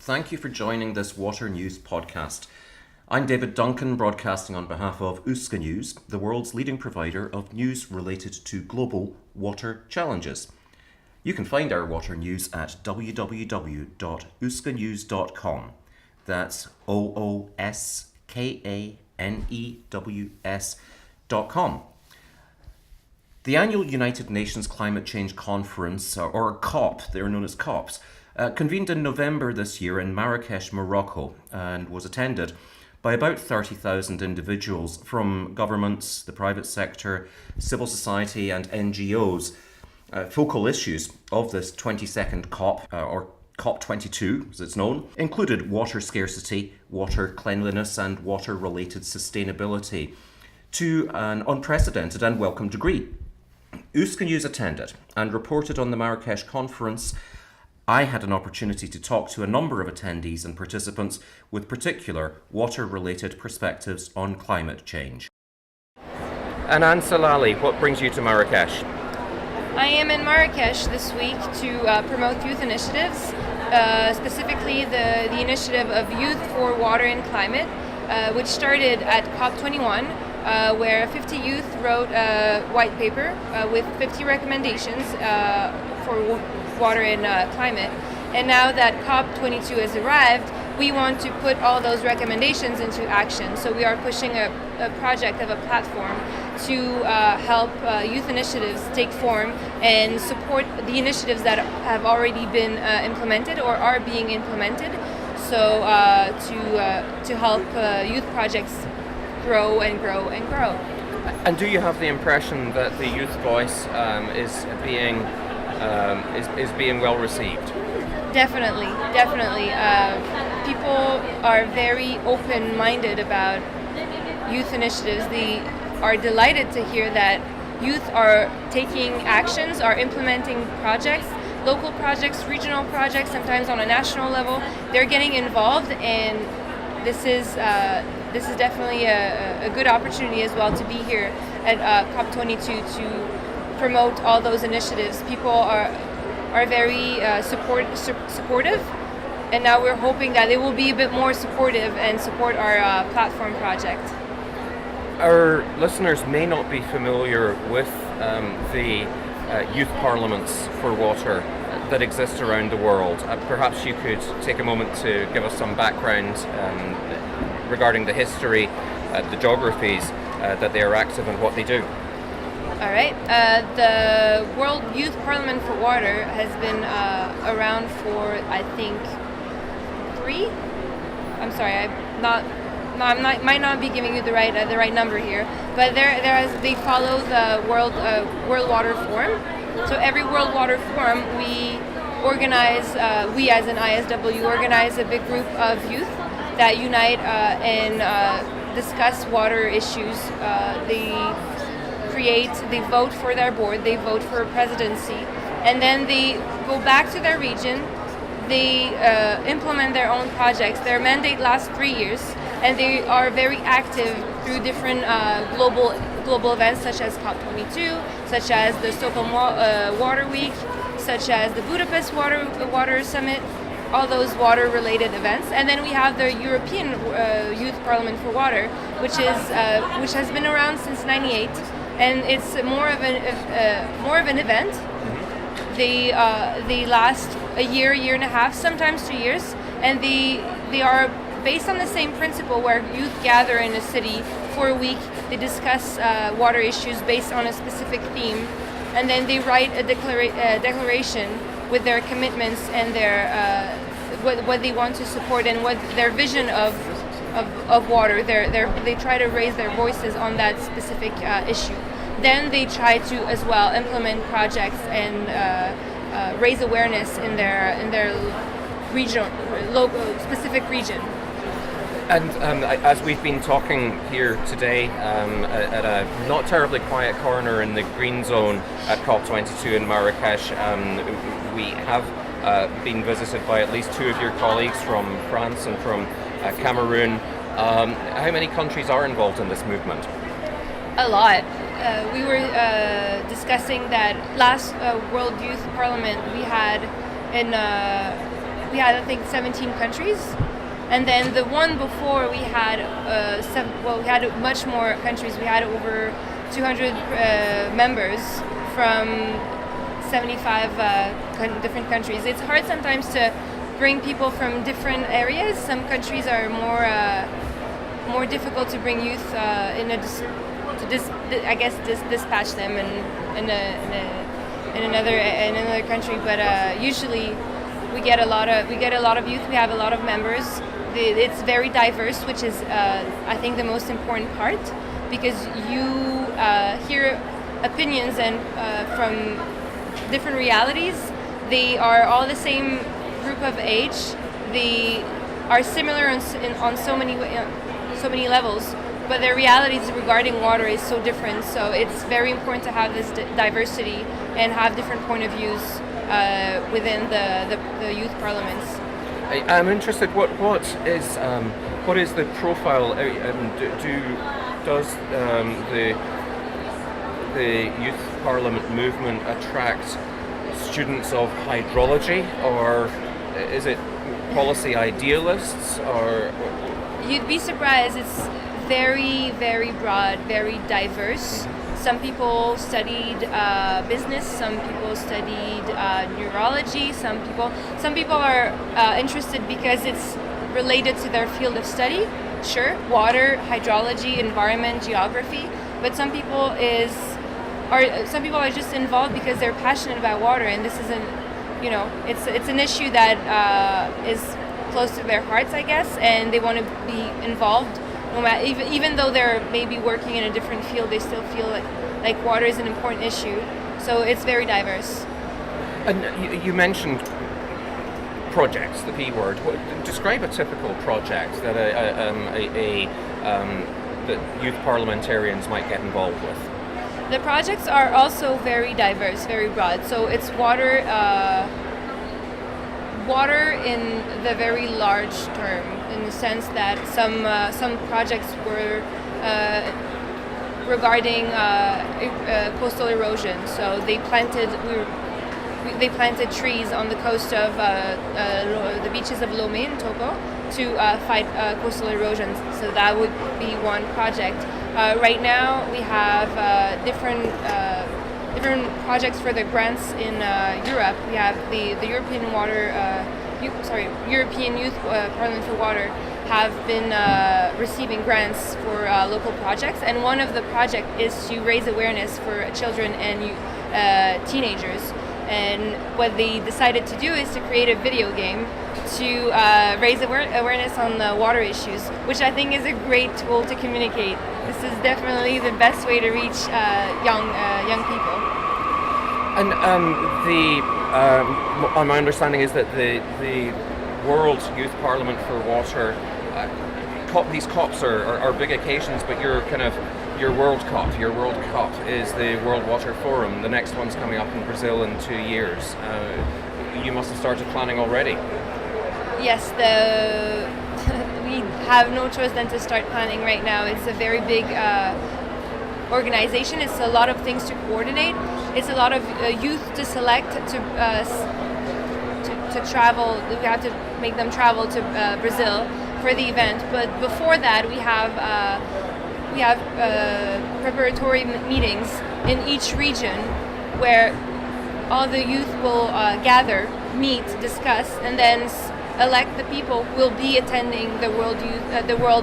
Thank you for joining this Water News podcast. I'm David Duncan, broadcasting on behalf of OOSKAnews, the world's leading provider of news related to global water challenges. You can find our water news at www.ooskanews.com. That's OOSKANEWS.com. The annual United Nations Climate Change Conference, or COP, they're known as COPs, convened in November this year in Marrakech, Morocco, and was attended by about 30,000 individuals from governments, the private sector, civil society and NGOs. Focal issues of this 22nd COP, or COP22 as it's known, included water scarcity, water cleanliness and water-related sustainability to an unprecedented and welcome degree. OOSKAnews attended and reported on the Marrakech conference. I had an opportunity to talk to a number of attendees and participants with particular water-related perspectives on climate change. Hennane Sillali, what brings you to Marrakech? I am in Marrakech this week to promote youth initiatives, specifically the initiative of Youth for Water and Climate, which started at COP21, where 50 youth wrote a white paper with 50 recommendations for water and climate. And now that COP22 has arrived, we want to put all those recommendations into action. So we are pushing a project of a platform to help youth initiatives take form and support the initiatives that have already been implemented or are being implemented. So to help youth projects grow and grow and grow. And do you have the impression that the youth voice is being well received? Definitely. People are very open-minded about youth initiatives. They are delighted to hear that youth are taking actions, are implementing projects, local projects, regional projects, sometimes on a national level. They're getting involved, and this is definitely a good opportunity as well to be here at COP22 to promote all those initiatives. People are very supportive, and now we're hoping that they will be a bit more supportive and support our platform project. Our listeners may not be familiar with the youth parliaments for water that exist around the world. Perhaps you could take a moment to give us some background regarding the history, the geographies that they are active and what they do. All right. The World Youth Parliament for Water has been around for, I think, 3. I'm sorry, might not be giving you the right number here, but they follow the World Water Forum. So every World Water Forum, we organize, we as an ISW organize a big group of youth that unite and discuss water issues. They vote for their board, they vote for presidency, and then they go back to their region, they implement their own projects. Their mandate lasts 3 years, and they are very active through different global events such as COP22, such as the Stockholm Water Week, such as the Budapest Water Summit, all those water-related events. And then we have the European Youth Parliament for Water, which has been around since '98. And it's more of an event. They last a year and a half, sometimes 2 years, and they are based on the same principle where youth gather in a city for a week. They discuss water issues based on a specific theme, and then they write a declaration with their commitments and their what they want to support and what their vision of water. They try to raise their voices on that specific issue. Then they try to as well implement projects and raise awareness in their region, local specific region. And as we've been talking here today at a not terribly quiet corner in the green zone at COP22 in Marrakech, we have been visited by at least 2 of your colleagues from France and from Cameroon. How many countries are involved in this movement? A lot. We were discussing that last World Youth Parliament we had in we had I think 17 countries, and then the one before we had we had much more countries. We had over 200 members from 75 different countries. It's hard sometimes to bring people from different areas. Some countries are more difficult to bring youth dispatch them in another country. But usually we get a lot of youth. We have a lot of members. It's very diverse, which is I think the most important part, because you hear opinions and from different realities. They are all the same group of age. They are similar on so many levels, but their realities regarding water is so different. So it's very important to have this diversity and have different point of views within the youth parliaments. I'm interested. What is the profile? Does the youth parliament movement attract students of hydrology, or is it policy idealists, or? You'd be surprised. It's very, very broad, very diverse. Some people studied business. Some people studied neurology. Some people are interested because it's related to their field of study. Sure, water, hydrology, environment, geography. But some people are just involved because they're passionate about water, and this isn't, it's an issue that is close to their hearts, I guess, and they want to be involved. No matter, even though they're maybe working in a different field, they still feel like water is an important issue. So it's very diverse. And you mentioned projects, the P word. Describe a typical project that that youth parliamentarians might get involved with. The projects are also very diverse, very broad. So it's water in the very large term, in the sense that some projects were regarding coastal erosion. So they planted trees on the coast of the beaches of Lomé in Togo to fight coastal erosion. So that would be one project. Right now we have different projects for the grants in Europe. We have the European Youth Parliament for Water have been receiving grants for local projects, and one of the projects is to raise awareness for children and teenagers. And what they decided to do is to create a video game to raise awareness on the water issues, which I think is a great tool to communicate. This is definitely the best way to reach young people. And my understanding is that the World Youth Parliament for Water, these COPs are big occasions, but your World Cup is the World Water Forum. The next one's coming up in Brazil in 2 years. You must have started planning already. Yes, we have no choice than to start planning right now. It's a very big organization. It's a lot of things to coordinate. It's a lot of youth to select to travel. We have to make them travel to Brazil for the event. But before that, we have preparatory meetings in each region where all the youth will gather, meet, discuss, and then elect the people who will be attending the World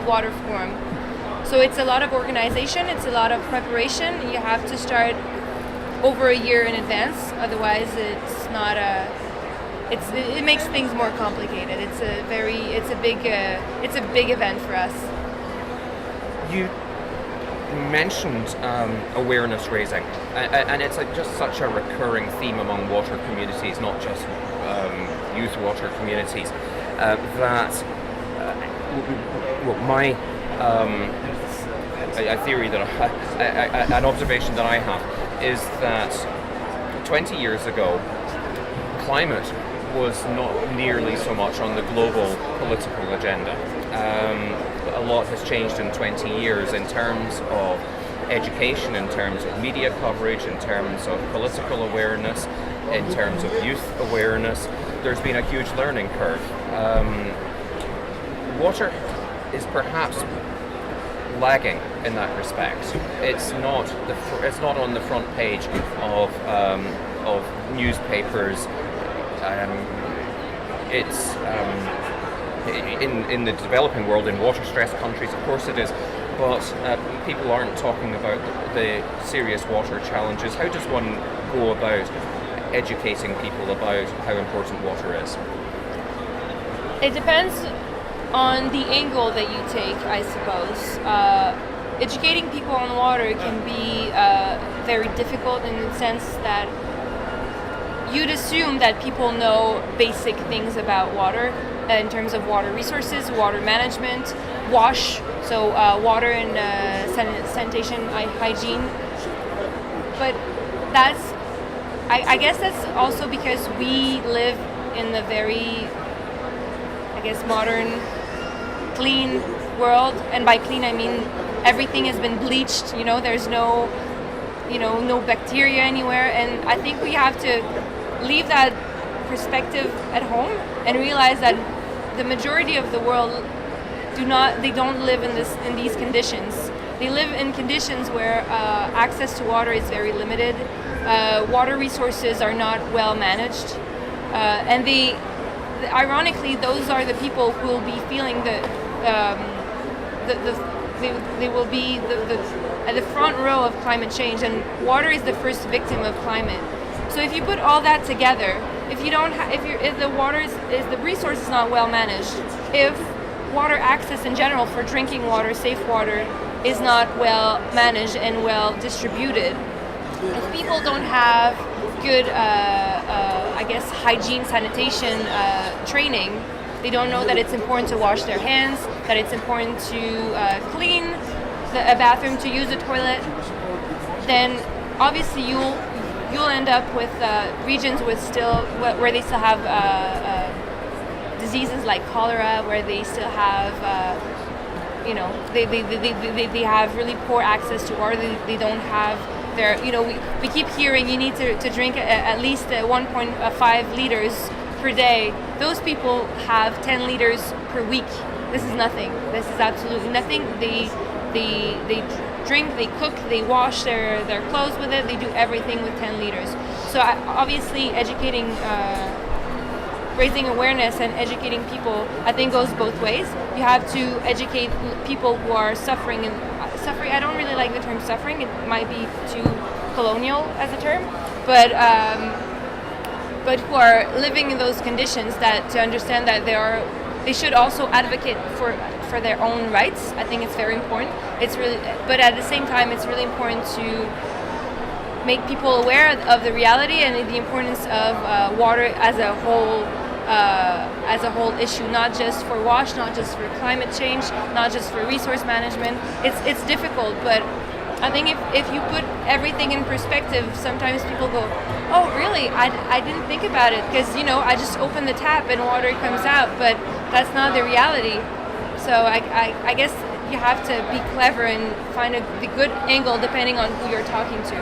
Water Forum. So it's a lot of organization, it's a lot of preparation. You have to start over a year in advance, otherwise it's not it makes things more complicated. It's a big event for us. You mentioned awareness raising, and it's just such a recurring theme among water communities, not just youth water communities, a theory that an observation that I have is that 20 years ago, climate was not nearly so much on the global political agenda. A lot has changed in 20 years in terms of education, in terms of media coverage, in terms of political awareness. in terms of youth awareness. There's been a huge learning curve. Water is perhaps lagging in that respect. It's not on the front page of newspapers. It's in the developing world, in water-stressed countries, of course it is, but people aren't talking about the serious water challenges. How does one go about educating people about how important water is? It depends on the angle that you take, I suppose. Educating people on water can be very difficult in the sense that you'd assume that people know basic things about water in terms of water resources, water management, so water and sanitation, hygiene. But I guess that's also because we live in the very, modern, clean world. And by clean, I mean everything has been bleached. There's no bacteria anywhere. And I think we have to leave that perspective at home and realize that the majority of the world don't live in these conditions. They live in conditions where access to water is very limited. Water resources are not well managed, and ironically, those are the people who will be feeling they will be at the front row of climate change, and water is the first victim of climate. So if you put all that together, if the resource is not well managed, if water access in general for drinking water, safe water, is not well managed and well distributed, if people don't have good, hygiene, sanitation training, they don't know that it's important to wash their hands, that it's important to clean a bathroom, to use a toilet, then obviously you'll end up with regions where they still have diseases like cholera, where they still have they have really poor access to water. They don't have we keep hearing you need to drink at least 1.5 liters per day. Those people have 10 liters per week. This is nothing. This is absolutely nothing. They drink, they cook, they wash their clothes with it. They do everything with 10 liters. So obviously educating, raising awareness and educating people, I think goes both ways. You have to educate people who are suffering. I don't really like the term suffering. It might be too colonial as a term, but who are living in those conditions, that to understand that they should also advocate for their own rights. I think it's very important. But at the same time, it's really important to make people aware of the reality and the importance of water as a whole issue, not just for wash, not just for climate change, not just for resource management. It's difficult, but I think if you put everything in perspective, sometimes people go, oh really, I didn't think about it, because I just open the tap and water comes out, but that's not the reality. So I guess you have to be clever and find the good angle depending on who you're talking to.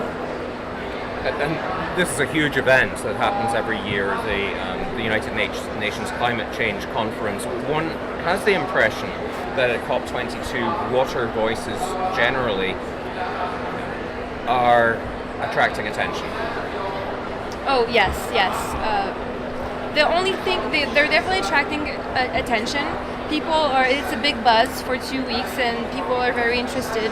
And this is a huge event that happens every year, the United Nations Climate Change Conference. One has the impression that at COP22, water voices generally are attracting attention. Oh, yes. The only thing, they're definitely attracting attention. It's a big buzz for 2 weeks, and people are very interested.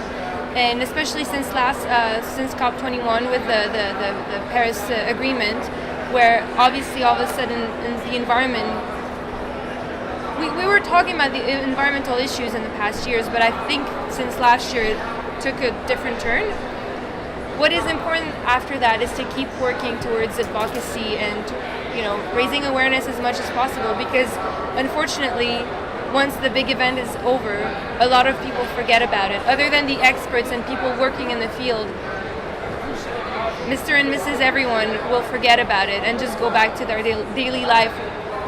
And especially since COP21 with the Paris Agreement, where obviously all of a sudden in the environment, we were talking about the environmental issues in the past years, but I think since last year it took a different turn. What is important after that is to keep working towards advocacy and raising awareness as much as possible, because unfortunately, once the big event is over, a lot of people forget about it. Other than the experts and people working in the field, Mr. and Mrs. Everyone will forget about it and just go back to their daily life,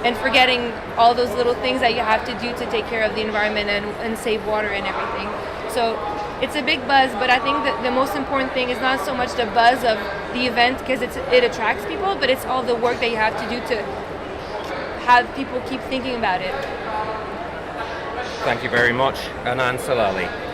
and forgetting all those little things that you have to do to take care of the environment and save water and everything. So it's a big buzz, but I think that the most important thing is not so much the buzz of the event, because it attracts people, but it's all the work that you have to do to have people keep thinking about it. Thank you very much, Hennane Sillali.